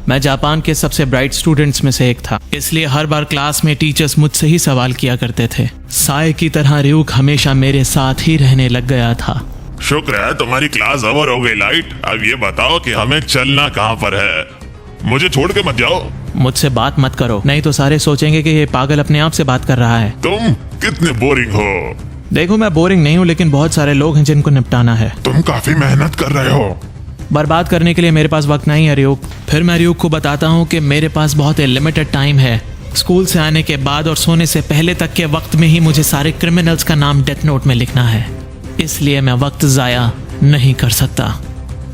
मैं जापान के सबसे ब्राइट स्टूडेंट्स में से एक था, इसलिए हर बार क्लास में टीचर्स मुझसे ही सवाल किया करते थे। साए की तरह रियूक हमेशा मेरे साथ ही रहने लग गया था। शुक्र है तुम्हारी क्लास ओवर हो गई लाइट। अब ये बताओ कि हमें चलना कहाँ पर है? मुझे छोड़ के मत जाओ। मुझसे बात मत करो, नहीं तो सारे सोचेंगे कि ये पागल अपने आप से बात कर रहा है। तुम कितने बोरिंग हो। देखो मैं बोरिंग नहीं हूँ, लेकिन बहुत सारे लोग हैं जिनको निपटाना है। तुम काफी मेहनत कर रहे हो। बर्बाद करने के लिए मेरे पास वक्त नहीं है रियूक। फिर मैं रियूक को बताता हूँ कि मेरे पास बहुत ही लिमिटेड टाइम है। स्कूल से आने के बाद और सोने से पहले तक के वक्त में ही मुझे सारे क्रिमिनल्स का नाम डेथ नोट में लिखना है, इसलिए मैं वक्त जाया नहीं कर सकता।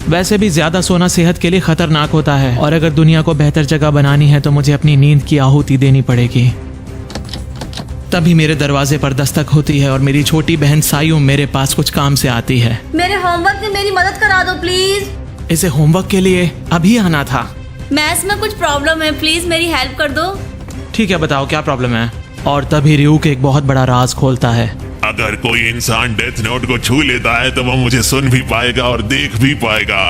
वैसे भी ज्यादा सोना सेहत के लिए खतरनाक होता है, और अगर दुनिया को बेहतर जगह बनानी है तो मुझे अपनी नींद की आहुति देनी पड़ेगी। तभी मेरे दरवाजे पर दस्तक होती है और मेरी छोटी बहन सायू मेरे पास कुछ काम से आती है। मेरे होमवर्क में मेरी मदद करा दो प्लीज। इसे होमवर्क के लिए अभी आना था। मैथ्स में कुछ प्रॉब्लम है, प्लीज मेरी हेल्प कर दो। ठीक है, बताओ क्या प्रॉब्लम है। और तभी रियूक एक बहुत बड़ा राज खोलता है। अगर कोई इंसान डेथ नोट को छू लेता है तो वो मुझे सुन भी पाएगा और देख भी पाएगा।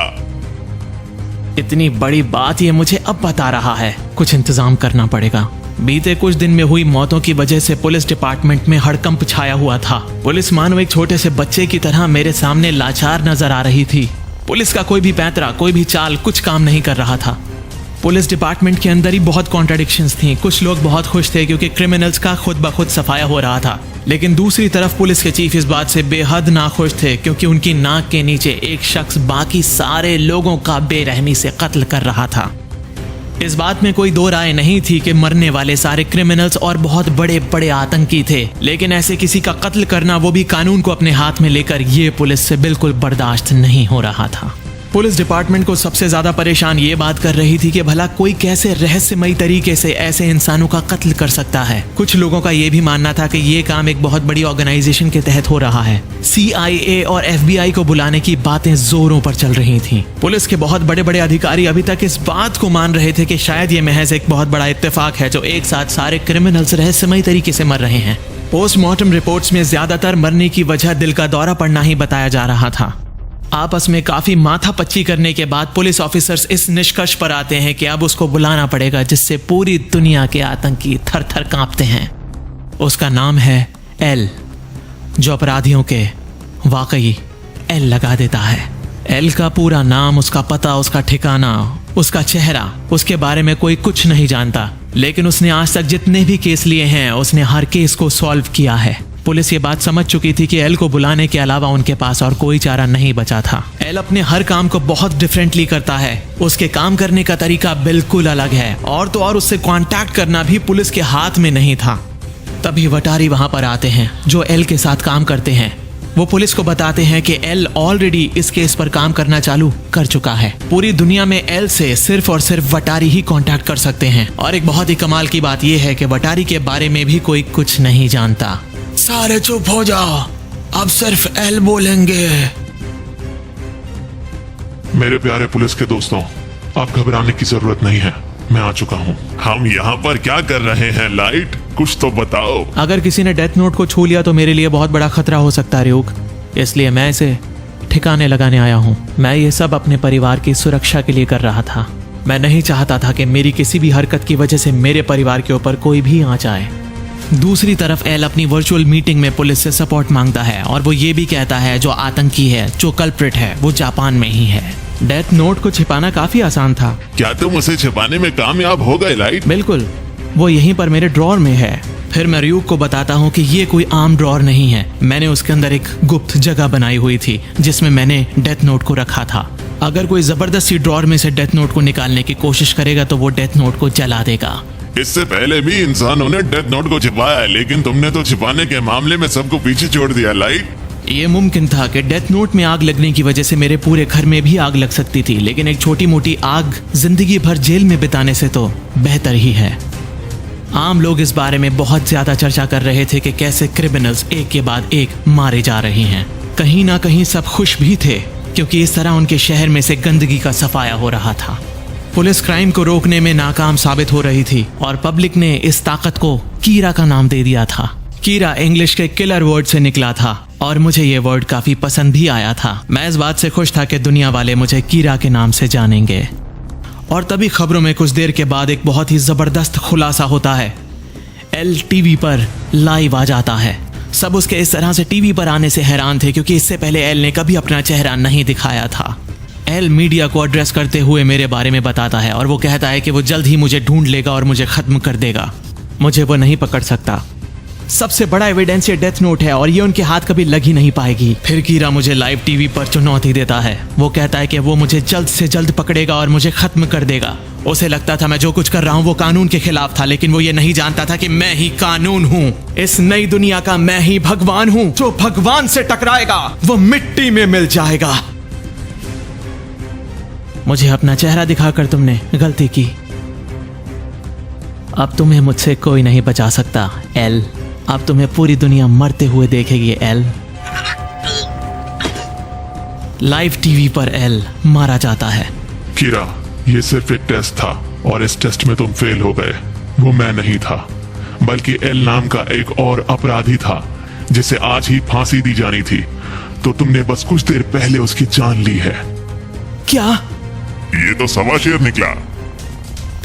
इतनी बड़ी बात ये मुझे अब बता रहा है, कुछ इंतजाम करना पड़ेगा। बीते कुछ दिन में हुई मौतों की वजह से पुलिस डिपार्टमेंट में हड़कंप छाया हुआ था। पुलिस मानो एक छोटे से बच्चे की तरह मेरे सामने लाचार नजर आ रही थी। पुलिस का कोई भी पैंतरा, कोई भी चाल कुछ काम नहीं कर रहा था। पुलिस डिपार्टमेंट के अंदर ही बहुत कॉन्ट्राडिक्शंस थी। कुछ लोग बहुत खुश थे क्योंकि क्रिमिनल्स का खुद ब खुद सफाया हो रहा था, लेकिन दूसरी तरफ पुलिस के चीफ इस बात से बेहद नाखुश थे क्योंकि उनकी नाक के नीचे एक शख्स बाकी सारे लोगों का बेरहमी से कत्ल कर रहा था। इस बात में कोई दो राय नहीं थी कि मरने वाले सारे क्रिमिनल्स और बहुत बड़े बड़े आतंकी थे, लेकिन ऐसे किसी का कत्ल करना, वो भी कानून को अपने हाथ में लेकर, ये पुलिस से बिल्कुल बर्दाश्त नहीं हो रहा था। पुलिस डिपार्टमेंट को सबसे ज्यादा परेशान ये बात कर रही थी कि भला कोई कैसे रहस्यमयी तरीके से ऐसे इंसानों का कत्ल कर सकता है। कुछ लोगों का ये भी मानना था कि ये काम एक बहुत बड़ी ऑर्गेनाइजेशन के तहत हो रहा है। CIA और FBI को बुलाने की बातें जोरों पर चल रही थीं। पुलिस के बहुत बड़े बड़े अधिकारी अभी तक इस बात को मान रहे थे कि शायद ये महज एक बहुत बड़ा इत्तेफाक है जो एक साथ सारे क्रिमिनल्स रहस्यमयी तरीके से मर रहे हैं। पोस्टमार्टम रिपोर्ट्स में ज्यादातर मरने की वजह दिल का दौरा पड़ना ही बताया जा रहा था। आपस में काफी माथापच्ची करने के बाद पुलिस ऑफिसर्स इस निष्कर्ष पर आते हैं कि अब उसको बुलाना पड़ेगा जिससे पूरी दुनिया के आतंकी थर थर कांपते हैं। उसका नाम है एल, जो अपराधियों के वाकई एल लगा देता है। एल का पूरा नाम, उसका पता, उसका ठिकाना, उसका चेहरा, उसके बारे में कोई कुछ नहीं जानता, लेकिन उसने आज तक जितने भी केस लिए हैं उसने हर केस को सॉल्व किया है। पुलिस ये बात समझ चुकी थी कि एल को बुलाने के अलावा उनके पास और कोई चारा नहीं बचा था। एल अपने हर काम को बहुत डिफरेंटली करता है। उसके काम करने का तरीका बिल्कुल अलग है, और तो और उससे कांटेक्ट करना भी पुलिस के हाथ में नहीं था। तभी वटारी वहां पर आते हैं जो एल के साथ काम करते हैं। वो पुलिस को बताते हैं कि एल ऑलरेडी इस केस पर काम करना चालू कर चुका है। पूरी दुनिया में एल से सिर्फ और सिर्फ वटारी ही कांटेक्ट कर सकते हैं, और एक बहुत ही कमाल की बात यह है कि वटारी के बारे में भी कोई कुछ नहीं जानता। सारे चुप हो जाओ, अब सिर्फ एल बोलेंगे। मेरे प्यारे पुलिस के दोस्तों, आप घबराने की जरूरत नहीं है, मैं आ चुका हूँ। हम यहाँ पर क्या कर रहे हैं लाइट, कुछ तो बताओ। अगर किसी ने डेथ नोट को छू लिया तो मेरे लिए बहुत बड़ा खतरा हो सकता है रियूक, इसलिए मैं इसे ठिकाने लगाने आया हूँ। मैं ये सब अपने परिवार की सुरक्षा के लिए कर रहा था। मैं नहीं चाहता था कि मेरी किसी भी हरकत की वजह से मेरे परिवार के ऊपर कोई भी आंच आए। दूसरी तरफ एल अपनी वर्चुअल मीटिंग में पुलिस से सपोर्ट मांगता है, और वो ये भी कहता है जो आतंकी है, जो कल्प्रिट है, वो जापान में ही है। डेथ नोट को छिपाना काफी आसान था। क्या तुम उसे छिपाने में कामयाब हो गए लाइट? बिल्कुल, वो यहीं पर मेरे ड्रॉर में है। फिर मैं रियूक को बताता हूँ कि ये कोई आम ड्रॉर नहीं है, मैंने उसके अंदर एक गुप्त जगह बनाई हुई थी जिसमें मैंने डेथ नोट को रखा था। अगर कोई जबरदस्ती ड्रॉर में से डेथ नोट को निकालने की कोशिश करेगा तो वो डेथ नोट को जला देगा। इससे पहले भी इंसानों ने डेथ नोट को छिपाया है, लेकिन तुमने तो छिपाने के मामले में सबको पीछे छोड़ दिया लाइट। ये मुमकिन था कि डेथ नोट में आग लगने की वजह से मेरे पूरे घर में भी आग लग सकती थी, लेकिन एक छोटी मोटी आग जिंदगी भर जेल में बिताने से तो बेहतर ही है। आम लोग इस बारे में बहुत ज्यादा चर्चा कर रहे थे कि कैसे क्रिमिनल्स एक के बाद एक मारे जा रहे हैं। कहीं ना कहीं सब खुश भी थे क्योंकि इस तरह उनके शहर में से गंदगी का सफाया हो रहा था। पुलिस क्राइम को रोकने में नाकाम साबित हो रही थी और पब्लिक ने इस ताकत को कीरा का नाम दे दिया था। कीरा इंग्लिश के किलर वर्ड से निकला था और मुझे ये वर्ड काफी पसंद भी आया था। मैं इस बात से खुश था कि दुनिया वाले मुझे कीरा के नाम से जानेंगे। और तभी खबरों में कुछ देर के बाद एक बहुत ही जबरदस्त खुलासा होता है। एल टीवी पर लाइव आ जाता है। सब उसके इस तरह से टीवी पर आने से हैरान थे क्योंकि इससे पहले एल ने कभी अपना चेहरा नहीं दिखाया था। एल मीडिया को एड्रेस करते हुए मेरे बारे में बताता है और वो कहता है कि वो जल्द ही मुझे ढूंढ लेगा और मुझे खत्म कर देगा। मुझे वो नहीं पकड़ सकता। सबसे बड़ा एविडेंस ये डेथ नोट है और ये उनके हाथ कभी लग ही नहीं पाएगी। फिर कीरा मुझे लाइव टीवी पर चुनौती देता है। वो कहता है कि वो मुझे जल्द से जल्द पकड़ेगा और मुझे खत्म कर देगा। उसे लगता था मैं जो कुछ कर रहा हूँ वो कानून के खिलाफ था, लेकिन वो ये नहीं जानता था कि मैं ही कानून हूँ। इस नई दुनिया का मैं ही भगवान हूँ। जो भगवान से टकराएगा वो मिट्टी में मिल जाएगा। मुझे अपना चेहरा दिखाकर तुमने गलती की। अब तुम्हें मुझसे कोई नहीं बचा सकता एल। अब तुम्हें पूरी दुनिया मरते हुए देखेगी एल। लाइव टीवी पर एल मारा जाता है। कीरा, ये सिर्फ एक टेस्ट था और इस टेस्ट में तुम फेल हो गए। वो मैं नहीं था, बल्कि एल नाम का एक और अपराधी था जिसे आज ही फांसी दी जानी थी। तो तुमने बस कुछ देर पहले उसकी जान ली है। क्या? ये तो सवा शेर निकला।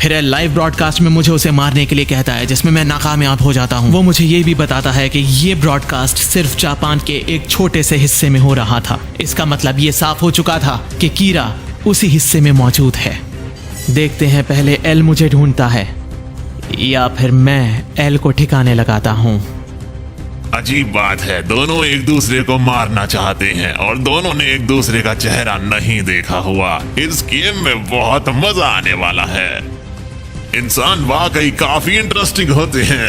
फिर एल लाइव ब्रॉडकास्ट में मुझे उसे मारने के लिए कहता है, जिसमें मैं नाकामयाब हो जाता हूँ। वो मुझे ये भी बताता है कि ये ब्रॉडकास्ट सिर्फ जापान के एक छोटे से हिस्से में हो रहा था। इसका मतलब ये साफ हो चुका था कि कीरा उसी हिस्से में मौजूद है। देखते हैं पहले एल मुझे ढूंढता है या फिर मैं एल को ठिकाने लगाता हूँ। अजीब बात है, दोनों एक दूसरे को मारना चाहते हैं और दोनों ने एक दूसरे का चेहरा नहीं देखा हुआ। इस गेम में बहुत मजा आने वाला है। इंसान वाकई काफी इंटरेस्टिंग होते हैं।